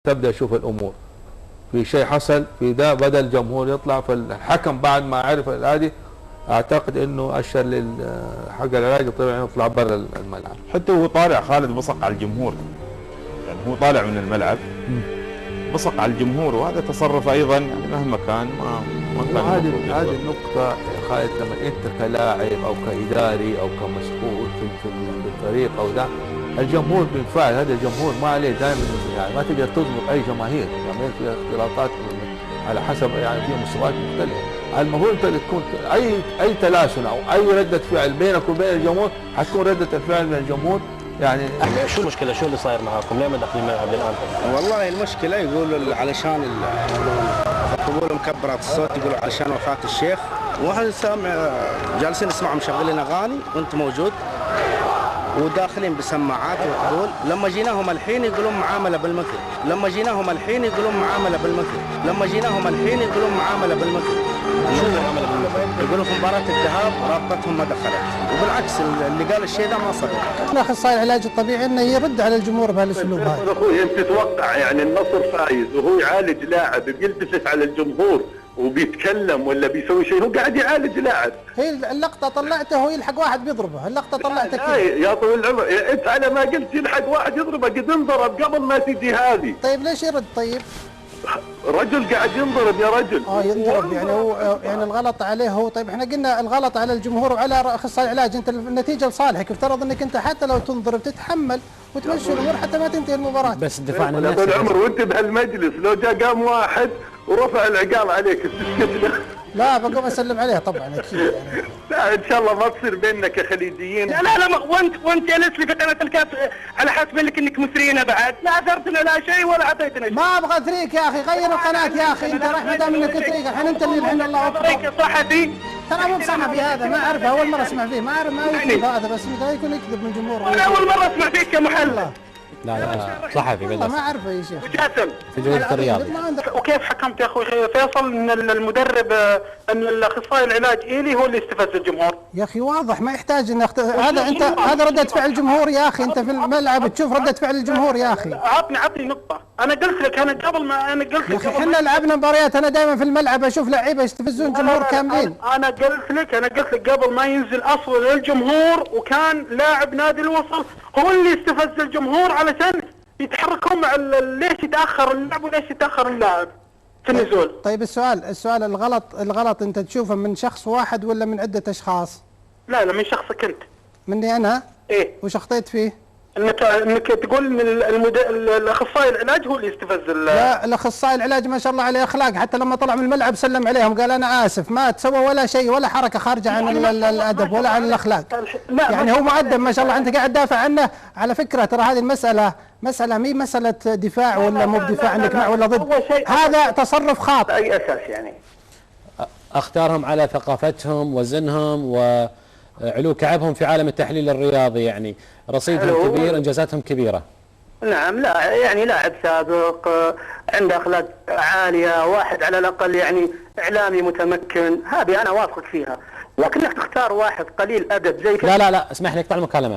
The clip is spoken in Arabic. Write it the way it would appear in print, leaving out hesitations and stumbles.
تبدا تشوف الامور في شيء حصل في ده، بدا الجمهور يطلع، فالحكم بعد ما عرف هذه اعتقد انه اشر حق العلاج طبعا يطلع برا الملعب. حتى هو طالع خالد بصق على الجمهور، يعني هو طالع من الملعب بصق على الجمهور، وهذا تصرف ايضا يعني مهما كان ما كان. هذه النقطة يا خالد، لما انت كلاعب او كاداري او كمسؤول في الفريق او ده، الجمهور بالفعل هذا الجمهور ما عليه دائما، يعني ما تقدر تضبط اي جماهير فيها اختلاطات على حسب يعني في مستويات مختلفة. المفروض انت تكون اي تلاسن او اي ردة فعل بينك وبين الجمهور حتكون ردة الفعل من الجمهور. يعني شو المشكلة؟ شو اللي صاير معاكم؟ ليه ما داخلين الملعب الآن؟ والله المشكلة يقولوا علشان يقولوا مكبرات الصوت، يقولوا علشان وفاة الشيخ، واحنا جالسين نسمع مشغلين أغاني وأنت موجود وداخلين بسماعات وحلول. لما جيناهم الحين يقولون معاملة بالمثل، لما جيناهم الحين يقولون معاملة بالمثل، لما جيناهم الحين يقولون معاملة بالمثل. شو معاملة بالمثل؟ يقولوا في مباراة الذهاب رابطتهم ما دخلت، وبالعكس اللي قال الشيء ده ما صدق. اخصائي العلاج الطبيعي انه يرد على الجمهور بهالاسلوب هذا. اخوي انت تتوقع يعني النصر فايز وهو يعالج لاعب بيلتفت على الجمهور وبيتكلم ولا بيسوي شيء، هو قاعد يعالج لاعب. هي اللقطه طلعته هو يلحق واحد بيضربه، اللقطه طلعته كذا. يا طويل العمر انت على ما قلت يلحق واحد يضربه، قد انضرب قبل ما تجي هذه. طيب ليش يرد؟ طيب رجل قاعد ينضرب يا رجل. ينضرب، يعني هو يعني الغلط عليه هو. طيب احنا قلنا الغلط على الجمهور وعلى اخصائي العلاج، انت النتيجه لصالحك، افترض انك انت حتى لو تنضرب تتحمل وتمشي الامور حتى ما تنتهي المباراه. بس الدفاع عن النفس. يا طويل العمر وانت بهالمجلس لو جاء قام واحد ورفع العقال عليك تسكت له؟ لا بقوم اسلم عليه طبعا اكيد يعني. لا ان شاء الله ما تصير بيننا كخليجيين. لا وانت جالس لي في قناه الكاف على حسب انك مثرينا بعد، لا اثرتنا لا شيء ولا اعطيتنا شيء. ما ابغى اثريك يا اخي، غير القناه يا اخي، انت راح ما دام انك اثريك الحين انت اللي الحين الله اكبر. صحفي ترى مو بصحفي هذا، ما اعرفه، اول مره اسمع فيه، ما اعرف ما يكذب هذا، بس يكون يكذب من الجمهور. انا اول مره اسمع فيك يا محلل. لا صحفي والله ما اعرفه يا شيخ. جاسم في جولة الرياض. وكيف حكمت يا اخوي فيصل ان المدرب ان الاخصائي العلاج ايلي هو اللي استفز الجمهور؟ يا اخي واضح ما يحتاج ان هذا انت هذا ردة فعل الجمهور يا اخي، انت في الملعب تشوف ردة فعل الجمهور يا اخي. عطني نقطة، انا قلت لك يا اخي احنا لعبنا مباريات، انا دائما في الملعب اشوف لعيبه يستفزون جمهور كاملين. انا قلت لك قبل ما ينزل اصلا للجمهور، وكان لاعب نادي الوصل هو اللي استفز الجمهور علشان يتحركون مع ليش يتاخر اللاعب وليش يتاخر اللاعب في النزول. طيب السؤال الغلط انت تشوفه من شخص واحد ولا من عده اشخاص؟ لا من شخصك انت. مني انا؟ ايه. وش اخطيت فيه؟ انك تقول ان الاخصائي العلاج هو اللي يستفز لا الاخصائي العلاج ما شاء الله عليه اخلاق، حتى لما طلع من الملعب سلم عليهم قال انا اسف، ما تسوى ولا شيء ولا حركه خارجه عن الادب ولا عن الاخلاق. يعني هو مؤدب ما شاء الله، انت قاعد تدافع عنه. على فكره ترى هذه مساله مي مساله دفاع ولا مو بدفاع انك مع ولا ضد، هذا تصرف خاطئ. اي اساس يعني؟ اختارهم على ثقافتهم وزنهم وعلو كعبهم في عالم التحليل الرياضي، يعني رصيدهم كبير، انجازاتهم كبيره. نعم، لا يعني لاعب سابق عنده اخلاق عاليه، واحد على الاقل يعني اعلامي متمكن، هذه انا واثق فيها. لكنك تختار واحد قليل ادب زي كذا. لا اسمح لي اقطع المكالمه.